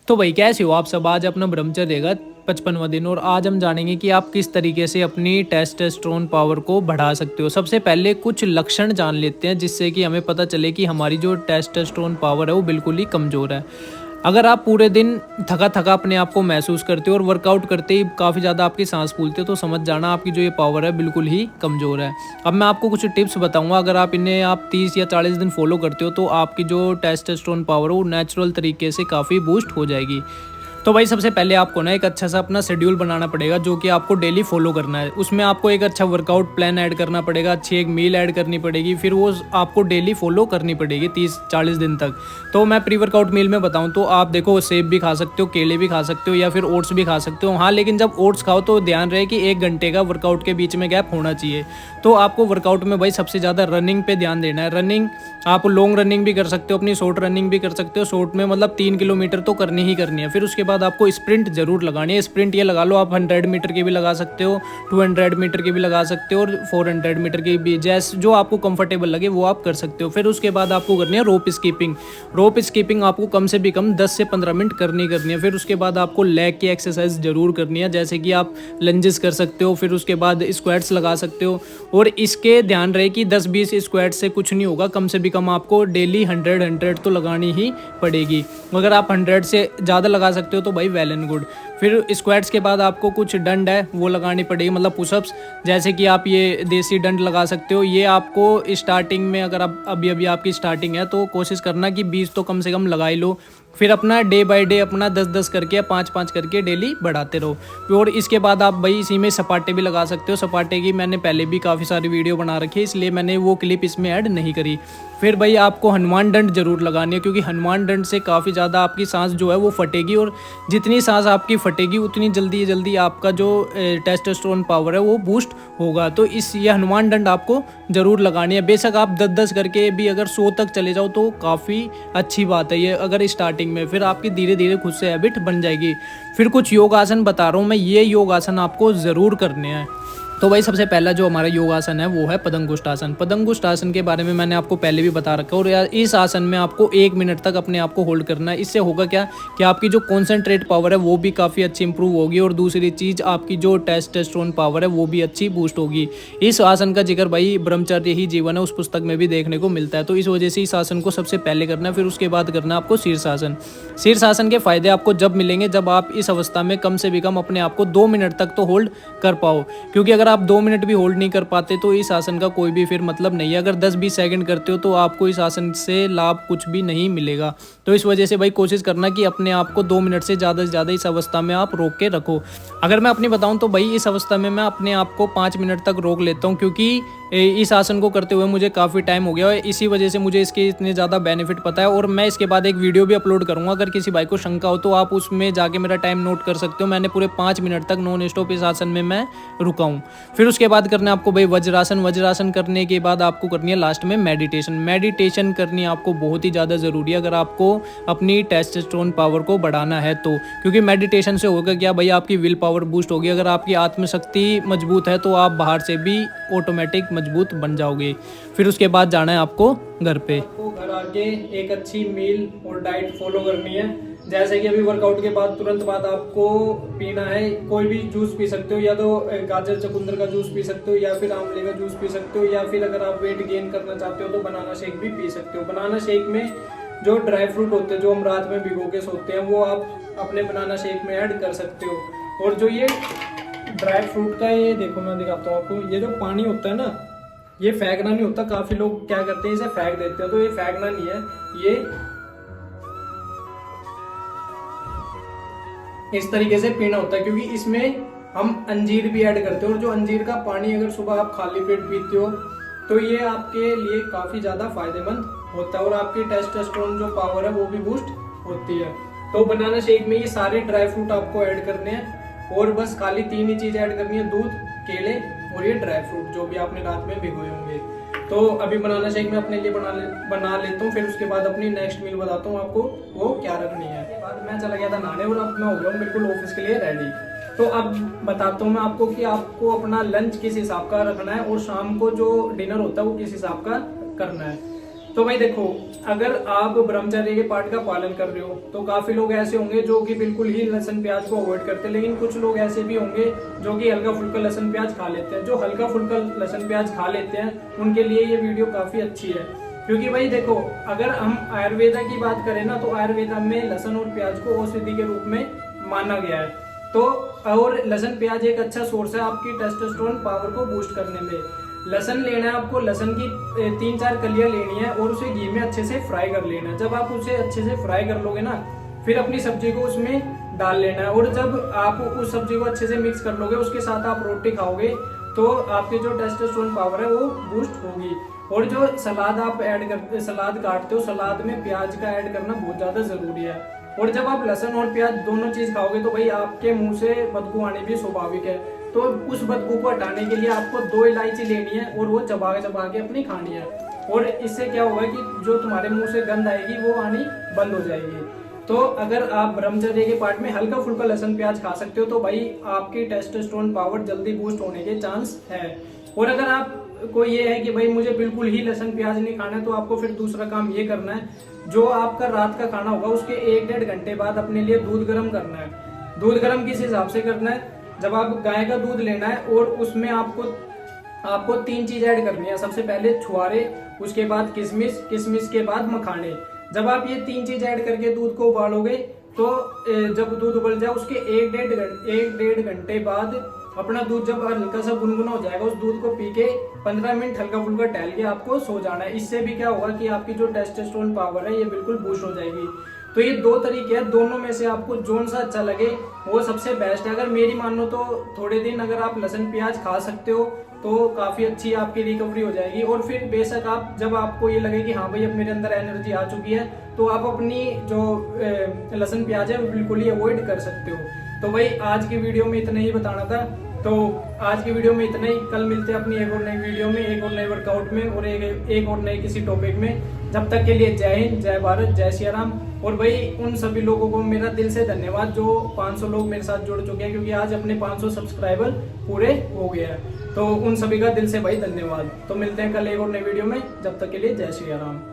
तो भाई कैसे हो आप सब। आज अपना ब्रह्मचर्य का 55वां दिन और आज हम जानेंगे कि आप किस तरीके से अपनी टेस्टोस्टेरोन पावर को बढ़ा सकते हो। सबसे पहले कुछ लक्षण जान लेते हैं जिससे कि हमें पता चले कि हमारी जो टेस्टोस्टेरोन पावर है वो बिल्कुल ही कमज़ोर है। अगर आप पूरे दिन थका थका अपने आप को महसूस करते हो और वर्कआउट करते ही काफ़ी ज़्यादा आपकी सांस फूलती हो तो समझ जाना आपकी जो ये पावर है बिल्कुल ही कमज़ोर है। अब मैं आपको कुछ टिप्स बताऊंगा, अगर आप इन्हें आप 30 या 40 दिन फॉलो करते हो तो आपकी जो टेस्टोस्टेरोन पावर है वो नेचुरल तरीके से काफ़ी बूस्ट हो जाएगी। तो भाई सबसे पहले आपको ना एक अच्छा सा अपना शेड्यूल बनाना पड़ेगा जो कि आपको डेली फॉलो करना है। उसमें आपको एक अच्छा वर्कआउट प्लान ऐड करना पड़ेगा, अच्छी एक मील ऐड करनी पड़ेगी, फिर वो आपको डेली फॉलो करनी पड़ेगी 30-40 दिन तक। तो मैं प्री वर्कआउट मील में बताऊं तो आप देखो सेब भी खा सकते हो, केले भी खा सकते हो या फिर ओट्स भी खा सकते हो। हाँ, लेकिन जब ओट्स खाओ तो ध्यान रहे कि 1 घंटे का वर्कआउट के बीच में गैप होना चाहिए। तो आपको वर्कआउट में भाई सबसे ज़्यादा रनिंग पे ध्यान देना है। रनिंग आप लॉन्ग रनिंग भी कर सकते हो, अपनी शॉर्ट रनिंग भी कर सकते हो। शॉर्ट में मतलब 3 किलोमीटर तो करनी ही करनी है। फिर उसके बाद आपको स्प्रिंट जरूर लगानी है। स्प्रिंट ये लगा लो, आप 100 मीटर की भी लगा सकते हो, 200 मीटर की भी लगा सकते हो और 400 मीटर की भी, जैसे जो आपको कंफर्टेबल लगे वो आप कर सकते हो। फिर उसके बाद आपको करनी है रोप स्कीपिंग। रोप स्कीपिंग आपको कम से भी कम 10 से 15 मिनट करनी है। फिर उसके बाद आपको लेग की एक्सरसाइज जरूर करनी है, जैसे कि आप लंजेस कर सकते हो, फिर उसके बाद स्क्वाट्स लगा सकते हो। और इसके ध्यान रहे कि 10-20 स्क्वाट से कुछ नहीं होगा, कम से भी कम आपको डेली 100 तो लगानी ही पड़ेगी। अगर आप 100 से ज़्यादा लगा सकते हो तो भाई वेल एंड गुड। फिर स्क्वाट्स के बाद आपको कुछ डंड है वो लगानी पड़ेगी, मतलब पुशअप्स, जैसे कि आप ये देसी डंड लगा सकते हो। ये आपको स्टार्टिंग में, अगर आप अभी अभी आपकी स्टार्टिंग है तो कोशिश करना कि 20 तो कम से कम लगा ही लो। फिर अपना डे बाय डे अपना 10-10 करके या 5-5 करके डेली बढ़ाते रहो। और इसके बाद आप भाई इसी में सपाटे भी लगा सकते हो। सपाटे की मैंने पहले भी काफ़ी सारी वीडियो बना रखी है, इसलिए मैंने वो क्लिप इसमें ऐड नहीं करी। फिर भाई आपको हनुमान दंड जरूर लगानी है, क्योंकि हनुमान दंड से काफ़ी ज़्यादा आपकी सांस जो है वो फटेगी, और जितनी सांस आपकी फटेगी उतनी जल्दी जल्दी आपका जो टेस्टोस्टेरोन पावर है वो बूस्ट होगा। तो ये हनुमान दंड आपको ज़रूर लगानी है। बेशक आप 10-10 करके भी अगर 100 तक चले जाओ तो काफ़ी अच्छी बात है ये, अगर स्टार्टिंग में। फिर आपकी धीरे धीरे खुद से हैबिट बन जाएगी। फिर कुछ योग आसन बता रहा हूँ मैं, ये योग आसन आपको ज़रूर करने हैं। तो भाई सबसे पहला जो हमारा योगासन है वो है पतंगुष्ठ आसन। पतंगुष्ठ आसन के बारे में मैंने आपको पहले भी बता रखा है। और यार इस आसन में आपको 1 मिनट तक अपने आप को होल्ड करना है। इससे होगा क्या कि आपकी जो कॉन्सेंट्रेट पावर है वो भी काफ़ी अच्छी इंप्रूव होगी, और दूसरी चीज़ आपकी जो टेस्टोस्टेरोन पावर है वो भी अच्छी बूस्ट होगी। इस आसन का जिक्र भाई ब्रह्मचर्य ही जीवन है उस पुस्तक में भी देखने को मिलता है। तो इस वजह से इस आसन को सबसे पहले करना है। फिर उसके बाद करना है आपको शीर्षासन। शीर्षासन के फायदे आपको जब मिलेंगे जब आप इस अवस्था में कम से भी कम अपने आप को 2 मिनट तक तो होल्ड कर पाओ, क्योंकि अगर आप 2 मिनट भी होल्ड नहीं कर पाते तो इस आसन का कोई भी फिर मतलब नहीं है। अगर 10-20 सेकंड करते हो तो आपको इस आसन से लाभ कुछ भी नहीं मिलेगा। तो इस वजह से भाई कोशिश करना कि अपने आप को 2 मिनट से ज़्यादा इस अवस्था में आप रोक के रखो। अगर मैं अपनी बताऊं तो भाई इस अवस्था में मैं अपने आप को 5 मिनट तक रोक लेता हूं, क्योंकि इस आसन को करते हुए मुझे काफ़ी टाइम हो गया है। इसी वजह से मुझे इसके इतने ज़्यादा बेनिफिट पता है। और मैं इसके बाद एक वीडियो भी अपलोड करूँगा, अगर किसी भाई को शंका हो तो आप उसमें जाके मेरा टाइम नोट कर सकते हो। मैंने पूरे 5 मिनट तक नॉन स्टॉप इस आसन में मैं रुका हूँ। फिर उसके बाद करना है आपको भाई वज्रासन। वज्रासन करने के बाद आपको करनी है लास्ट में मेडिटेशन। मेडिटेशन करनी आपको बहुत ही ज़्यादा ज़रूरी है अगर आपको अपनी टेस्टोस्टेरोन पावर को बढ़ाना है तो, क्योंकि मेडिटेशन से होगा क्या भाई, आपकी विल पावर बूस्ट होगी। अगर आपकी आत्मशक्ति मजबूत है तो आप बाहर से भी ऑटोमेटिक मजबूत बन जाओगे। फिर उसके बाद जाना है आपको घर पे। आपको घर आके एक अच्छी मील और डाइट फॉलो करनी है। जैसे कि अभी वर्कआउट के बाद तुरंत बाद आपको पीना है, कोई भी जूस पी सकते हो, या तो गाजर चकुंदर का जूस पी सकते हो, या फिर आंवले का जूस पी सकते हो, या फिर अगर आप वेट गेन करना चाहते हो तो बनाना शेक भी पी सकते हो। बनाना शेक में जो ड्राई फ्रूट होते हैं जो हम रात में भिगो के सोते हैं वो आप अपने बनाना शेक में ऐड कर सकते हो। और जो ये ड्राई फ्रूट का, ये देखो मैं दिखाता हूँ आपको, ये जो पानी होता है ना, ये फेंकना नहीं होता। काफी लोग क्या करते हैं, इसे फेंक देते हैं, तो ये फेंकना नहीं है। ये इस तरीके से पीना होता है, क्योंकि इसमें हम अंजीर भी ऐड करते हैं। और जो अंजीर का पानी अगर सुबह आप खाली पेट पीते हो तो ये आपके लिए काफी ज्यादा फायदेमंद होता है, और आपकी टेस्टोस्टेरोन जो पावर है वो भी बूस्ट होती है। तो बनाना शेक में ये सारे ड्राई फ्रूट आपको ऐड करने हैं, और बस खाली 3 ही चीज ऐड करनी है, दूध, केले और ये ड्राई फ्रूट जो भी आपने रात में भिगोए होंगे। तो अभी बनाना शेक में अपने लिए बना लेता हूँ, फिर उसके बाद अपनी नेक्स्ट मील बताता हूँ आपको वो क्या रखनी है। उसके बाद मैं चला गया था नहाने, और अब मैं हो गया हूँ बिल्कुल ऑफिस के लिए रेडी। तो अब बताता हूँ मैं आपको कि आपको अपना लंच किस हिसाब का रखना है, और शाम को जो डिनर होता है वो किस हिसाब का करना है। तो भाई देखो, अगर आप ब्रह्मचर्य के पाठ का पालन कर रहे हो तो काफी लोग ऐसे होंगे जो कि बिल्कुल ही लहसुन प्याज को अवॉइड करते हैं, लेकिन कुछ लोग ऐसे भी होंगे जो कि हल्का फुल्का लहसुन प्याज खा लेते हैं। जो हल्का फुल्का लहसुन प्याज खा लेते हैं उनके लिए ये वीडियो काफी अच्छी है, क्योंकि भाई देखो, अगर हम आयुर्वेदा की बात करें ना, तो आयुर्वेदा में लहसुन और प्याज को औषधि के रूप में माना गया है। तो और लहसुन प्याज एक अच्छा सोर्स है आपकी टेस्टोस्टेरोन पावर को बूस्ट करने में। लहसुन लेना है आपको, लहसुन की 3-4 कलियां लेनी है और उसे घी में अच्छे से फ्राई कर लेना है। जब आप उसे अच्छे से फ्राई कर लोगे ना, फिर अपनी सब्जी को उसमें डाल लेना है, और जब आप उस सब्जी को अच्छे से मिक्स कर लोगे, उसके साथ आप रोटी खाओगे तो आपकी जो टेस्टोस्टेरोन पावर है वो बूस्ट होगी। और जो सलाद आप सलाद काटते हो, सलाद में प्याज का ऐड करना बहुत ज्यादा जरूरी है। और जब आप लहसुन और प्याज दोनों चीज खाओगे तो भाई आपके मुंह से बदबू आनी भी स्वाभाविक है। तो उस बदबू को हटाने के लिए आपको 2 इलायची लेनी है और वो चबा के अपनी खानी है। और इससे क्या होगा कि जो तुम्हारे मुंह से गंध आएगी वो आनी बंद हो जाएगी। तो अगर आप ब्रह्मचर्य के पार्ट में हल्का फुल्का लहसुन प्याज खा सकते हो तो भाई आपकी टेस्टोस्टेरोन पावर जल्दी बूस्ट होने के चांस है। और अगर आप को ये है कि भाई मुझे बिल्कुल ही लहसुन प्याज नहीं खाना है, तो आपको फिर दूसरा काम ये करना है, जो आपका रात का खाना होगा उसके 1-1.5 घंटे बाद अपने लिए दूध गर्म करना है। दूध गर्म किस हिसाब से करना है, जब आप गाय का दूध लेना है और उसमें आपको 3 चीज ऐड करनी है। सबसे पहले छुआरे, उसके बाद किशमिश, किशमिश के बाद मखाने। जब आप ये 3 चीज ऐड करके दूध को उबालोगे तो जब दूध उबल जाए उसके 1-1.5 घंटे बाद अपना दूध जब हल्का सा गुनगुना हो जाएगा, उस दूध को पी के 15 मिनट हल्का फुल्का टहल के आपको सो जाना है। इससे भी क्या होगा कि आपकी जो टेस्टोस्टेरोन पावर है ये बिल्कुल बूस्ट हो जाएगी। तो ये 2 तरीके हैं, दोनों में से आपको जोन सा अच्छा लगे वो सबसे बेस्ट है। अगर मेरी मानो तो थोड़े दिन अगर आप लहसुन प्याज खा सकते हो तो काफी अच्छी आपकी रिकवरी हो जाएगी। और फिर बेशक आप जब आपको ये लगे कि हाँ भाई अब मेरे अंदर एनर्जी आ चुकी है, तो आप अपनी जो लहसुन प्याज है वो बिल्कुल ही अवॉइड कर सकते हो। तो भाई आज की वीडियो में इतना ही बताना था। तो आज की वीडियो में इतना ही। कल मिलते हैं अपनी एक और नई वीडियो में, एक और नए वर्कआउट में और एक और नए किसी टॉपिक में। जब तक के लिए जय हिंद, जय भारत, जय श्री राम। और भाई उन सभी लोगों को मेरा दिल से धन्यवाद जो 500 लोग मेरे साथ जुड़ चुके हैं, क्योंकि आज अपने 500 सब्सक्राइबर पूरे हो गए हैं। तो उन सभी का दिल से भाई धन्यवाद। तो मिलते हैं कल एक और नई वीडियो में, जब तक के लिए जय श्री राम।